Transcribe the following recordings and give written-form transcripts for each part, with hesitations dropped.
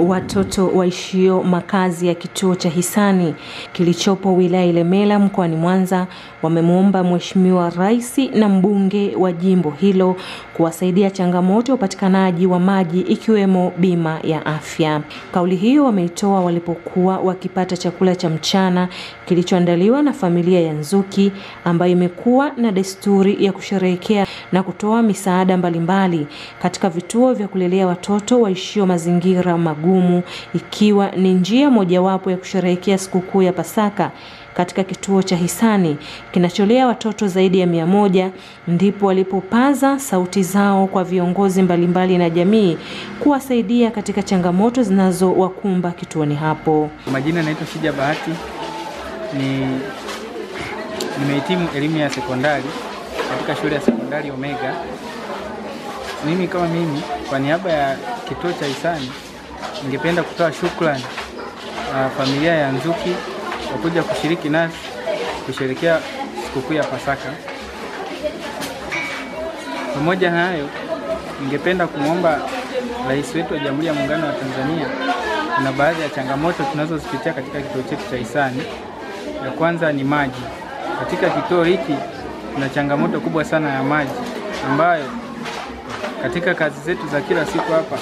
watoto waishio makazi ya kituo cha hisani kilichopo wilaya Ilemela mkoani Mwanza wamemuomba Mheshimiwa Rais na mbunge wa jimbo hilo kuwasaidia changamoto ya upatikanaji wa maji ikiwemo bima ya afya. Kauli hiyo wameitoa walipokuwa wakipata chakula cha mchana kilichoandaliwa na familia ya Nzuki ambayo imekuwa na desturi ya kusherehekea na kutoa misaada mbalimbali katika vituo vya kulelea watoto waishio mazingira magumu, ikiwa ni njia mojawapo ya kusherehekea sikukuu ya Pasaka katika kituo cha hisani kinacholea watoto zaidi ya 100. Ndipo walipopaza sauti zao kwa viongozi mbalimbali na jamii kuwasaidia katika changamoto zinazowakumba kituoni hapo. Majina naitwa Shija Bahati, nimehitimu elimu ya sekondari katika shule ya sekondari Omega. Mimi kwa niaba ya kituo cha hisani ningependa kutoa shukrani familia ya Nzuki kwa kuja kushiriki nasi kusherehekea sikukuu ya Pasaka. Pamoja na hayo, ningependa kumwomba Rais wetu wa Jamhuri ya Muungano wa Tanzania, kuna baadhi ya changamoto tunazozipitia katika kituo chetu cha hisani. Ya kwanza ni maji. Katika kituo hiki kuna changamoto kubwa sana ya maji ambayo katika kazi zetu za kila siku hapa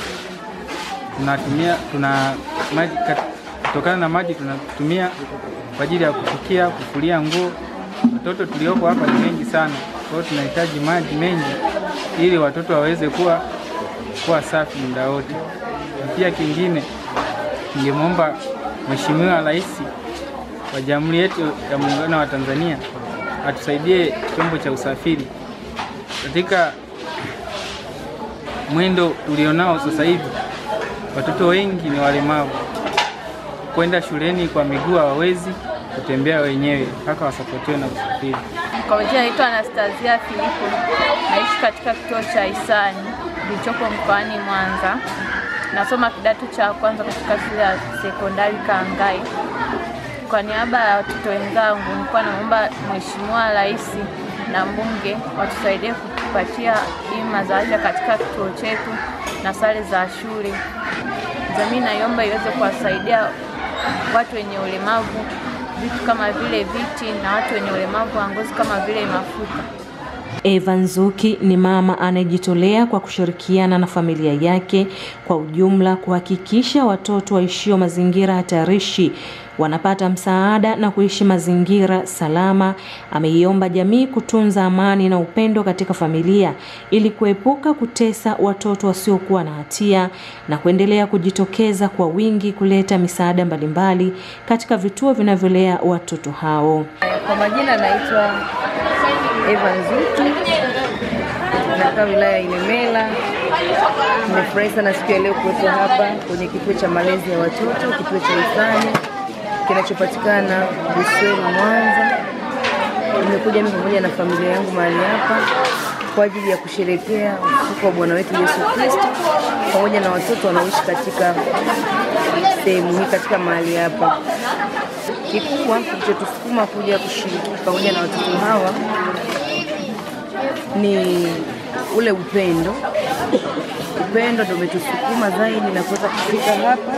kutokana na maji tunatumia kwa ajili ya kupikia, kufulia nguo. Watoto tulioko hapa ni wengi sana, kwa hiyo tunahitaji maji mengi ili watoto waweze kuwa safi muda wote. Na pia kingine, ningemwomba Mheshimiwa Rais wa Jamhuri yetu ya Muungano wa Tanzania atusaidie chombo cha usafiri. Katika mwendo ulionao sasa hivi, watoto wengi ni walemavu. Kwenda shuleni kwa miguu hawawezi, kutembea wenyewe mpaka wasapotiwe na usafiri. Kwa majina naitwa Anastasia Filipo, naishi katika kituo cha hisani kilichopo mkoani Mwanza. Nasoma kidato cha kwanza katika shule ya sekondari Kaangai. Kwa niaba ya watoto wenzangu, nilikuwa naomba Mheshimiwa Rais na mbunge watusaidie kutupatia bima za afya katika kituo chetu na sare za shule. Jamii naomba iweze kuwasaidia watu wenye ulemavu vitu kama vile viti na watu wenye ulemavu wa ngozi kama vile mafuta. Eva Nzuki ni mama anayejitolea kwa kushirikiana na familia yake kwa ujumla kuhakikisha watoto waishio mazingira hatarishi wanapata msaada na kuishi mazingira salama. Ameiomba jamii kutunza amani na upendo katika familia ili kuepuka kutesa watoto wasiokuwa na hatia na kuendelea kujitokeza kwa wingi kuleta misaada mbalimbali katika vituo vinavyolea watoto hao. Kwa majina naitwa Eva Nzuki, nakaa wilaya Ilemela. Nimefurahi sana siku ya leo kuwepo hapa kwenye kituo cha malezi ya watoto, kituo cha hisani kinachopatikana Busweli, Mwanza. Nimekuja mimi pamoja na familia yangu mahali hapa kwa ajili ya kusherehekea ufufuko wa Bwana wetu Yesu Kristo pamoja na watoto wanaoishi katika sehemu hii, katika mahali hapa. Kikubwa kilichotusukuma kuja kushiriki pamoja na watoto hawa ni ule upendo. Upendo ndio umetusukuma zaidi na kuweza kufika hapa,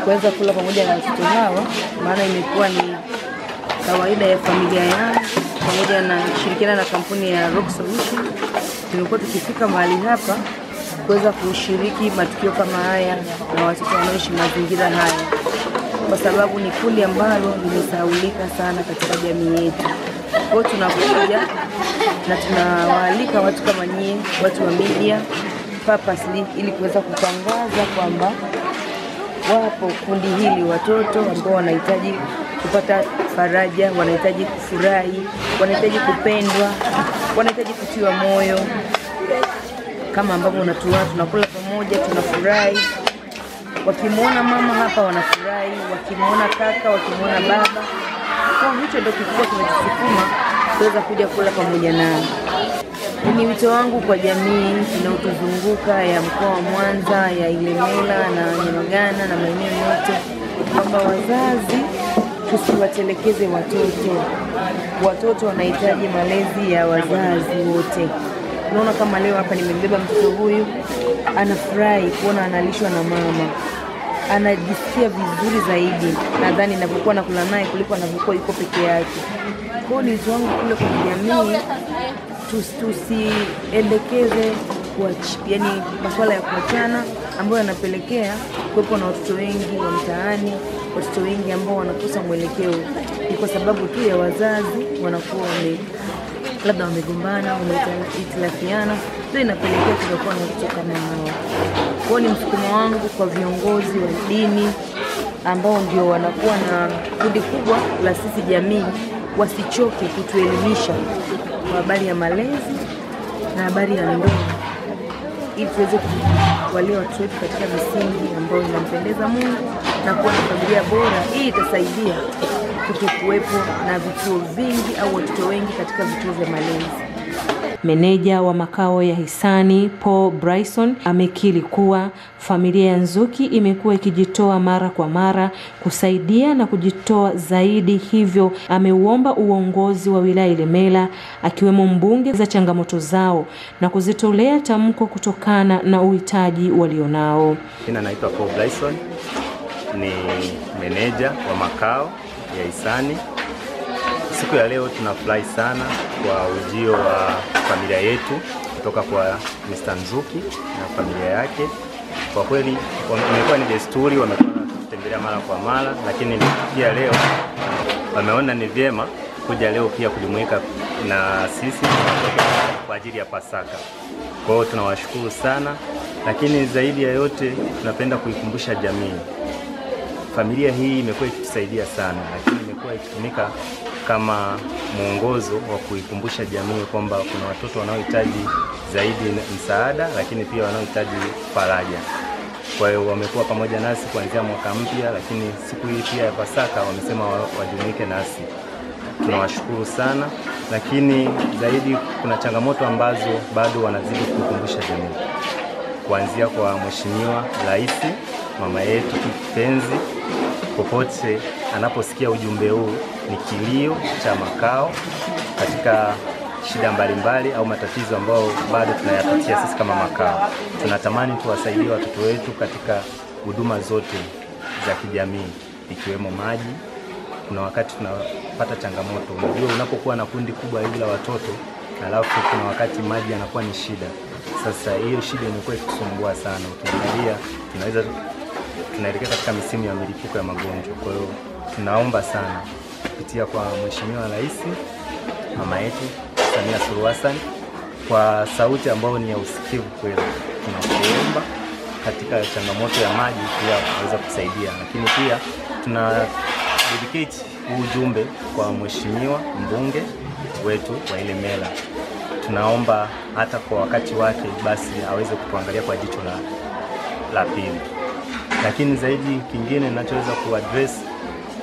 kuweza kula pamoja na watoto hawa, maana imekuwa ni kawaida ya familia yangu pamoja na kushirikiana na kampuni ya Rock Solution. Tumekuwa tukifika mahali hapa kuweza kushiriki matukio kama haya na watoto wanaoishi mazingira haya, kwa sababu ni kundi ambalo limesahaulika sana katika jamii yetu. Kwa hiyo tunakuja na tunawaalika watu kama nyie, watu wa media purposely, ili kuweza kutangaza kwamba wapo kundi hili watoto ambao wanahitaji kupata faraja, wanahitaji kufurahi, wanahitaji kupendwa, wanahitaji kutiwa moyo. Kama ambavyo tunakula pamoja, tunafurahi. Wakimwona mama hapa wanafurahi, wakimwona kaka, wakimwona baba. Kwa hicho ndio kikubwa kimetusukuma kuweza kuja kula pamoja nao. Ni wito wangu kwa jamii inayotuzunguka ya mkoa wa Mwanza, ya Ilemela na Nyamagana na maeneo yote, kwamba wazazi tusiwatelekeze watoto. Watoto wanahitaji malezi ya wazazi wote. Unaona kama leo hapa nimembeba mtoto huyu, anafurahi kuona analishwa na mama. anajisikia vizuri zaidi, nadhani ninapokuwa nakula naye kuliko anapokuwa yuko peke yake. Kwa hiyo ni wangu kule kwa jamii tusiendekeze yani masuala ya kuachana ambayo yanapelekea kuwepo na watoto wengi wa mtaani, watoto wengi ambao wanakosa mwelekeo. Ni kwa sababu tu ya wazazi wanakuwa labda wamegombana, wamehitilafiana, ndio inapelekea kuwa na watoto kama hao. Kwa hiyo ni msukumo wangu kwa viongozi wa dini ambao ndio wanakuwa na kundi kubwa la sisi jamii, wasichoke kutuelimisha kwa habari ya malezi na habari ya ndoa, ili tuweze kuwalea watoto wetu katika misingi ambayo inampendeza Mungu na kuwa na familia bora. Hii itasaidia kutokuwepo na vituo vingi au watoto wengi katika vituo vya malezi. Meneja wa makao ya hisani Paul Bryson amekiri kuwa familia ya Nzuki imekuwa ikijitoa mara kwa mara kusaidia na kujitoa zaidi, hivyo ameuomba uongozi wa wilaya Ilemela akiwemo mbunge za changamoto zao na kuzitolea tamko kutokana na uhitaji walionao. Jina naitwa Paul Bryson, ni meneja wa makao ya hisani. Siku ya leo tunafurahi sana kwa ujio wa familia yetu kutoka kwa Mr. Nzuki na familia yake. Kwa kweli imekuwa ni desturi, wamekuwa kutembelea mara kwa mara, lakini pia leo wameona ni vyema kuja leo pia kujumuika na sisi kwa ajili ya Pasaka. Kwa hiyo tunawashukuru sana, lakini zaidi ya yote tunapenda kuikumbusha jamii. Familia hii imekuwa ikitusaidia sana, lakini imekuwa ikitumika kama mwongozo wa kuikumbusha jamii kwamba kuna watoto wanaohitaji zaidi msaada, lakini pia wanaohitaji faraja. Kwa hiyo wamekuwa pamoja nasi kuanzia mwaka mpya, lakini siku hii pia ya Pasaka wamesema wajumuike nasi. Tunawashukuru sana, lakini zaidi kuna changamoto ambazo bado wanazidi kuikumbusha jamii. Kuanzia kwa Mheshimiwa Rais, mama yetu kipenzi, popote anaposikia ujumbe huu ni kilio cha makao katika shida mbalimbali au matatizo ambayo bado tunayapitia sisi kama makao. Tunatamani tuwasaidie watoto wetu katika huduma zote za kijamii ikiwemo maji. Kuna wakati tunapata changamoto, unajua unapokuwa na kundi kubwa hivi la watoto, alafu kuna wakati maji yanakuwa ni shida. Sasa hiyo shida imekuwa ikitusumbua sana. Ukiangalia tunaelekea katika misimu ya milipuko ya magonjwa. Kwa hiyo tunaomba sana kupitia kwa Mheshimiwa Rais, mama yetu Samia Suluhu Hassan, kwa sauti ambayo ni ya usikivu kweli, tunakuomba katika changamoto ya maji pia waweza kusaidia. Lakini pia tuna dedicate ujumbe kwa Mheshimiwa mbunge wetu wa Ilemela. Tunaomba hata kwa wakati wake basi aweze kutuangalia kwa jicho la pili. Lakini zaidi kingine ninachoweza kuaddress,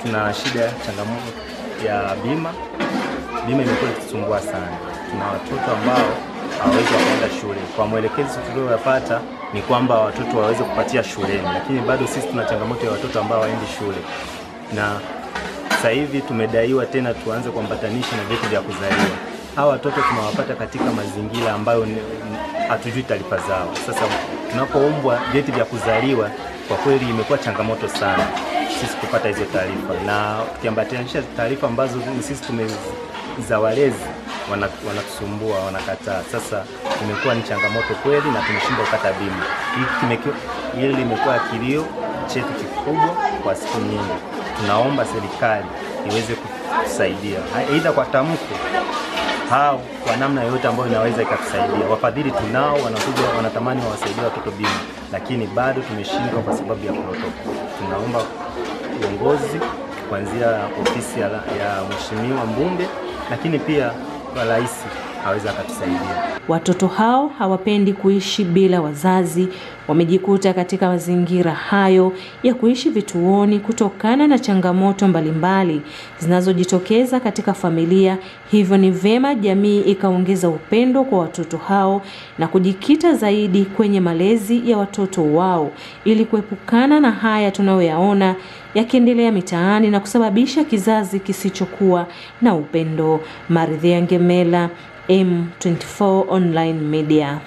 tuna shida changamoto ya bima. Bima imekuwa ikitusumbua sana. Tuna watoto ambao hawawezi kwenda shule. Kwa mwelekezo tuliopata ni kwamba watoto waweze kupatia shuleni, lakini bado sisi tuna changamoto ya watoto ambao hawaendi shule. Na sasa hivi tumedaiwa tena tuanze kuambatanisha na vyeti vya kuzaliwa. Hawa watoto tunawapata katika mazingira ambayo hatujui taarifa zao. Sasa tunapoombwa vyeti vya kuzaliwa, kwa kweli imekuwa changamoto sana sisi kupata hizo taarifa, na tukiambatanisha taarifa ambazo sisi za walezi wanatusumbua, wanakataa. Sasa imekuwa ni changamoto kweli na tumeshindwa kupata bima. Hili limekuwa kilio chetu kikubwa kwa siku nyingi. Tunaomba serikali iweze kutusaidia, aidha kwa tamko au kwa namna yoyote ambayo inaweza ikatusaidia. Wafadhili tunao, wanakuja wanatamani wawasaidie watoto bima, lakini bado tumeshindwa kwa sababu ya protokoli. Tunaomba uongozi kuanzia ofisi ya Mheshimiwa mbunge, lakini pia kwa Rais aweza akatusaidia. Watoto hao hawapendi kuishi bila wazazi, wamejikuta katika mazingira hayo ya kuishi vituoni kutokana na changamoto mbalimbali zinazojitokeza katika familia. Hivyo ni vema jamii ikaongeza upendo kwa watoto hao na kujikita zaidi kwenye malezi ya watoto wao ili kuepukana na haya tunayoyaona yakiendelea mitaani na kusababisha kizazi kisichokuwa na upendo. Maridhia Ngemela, M24 Online Media.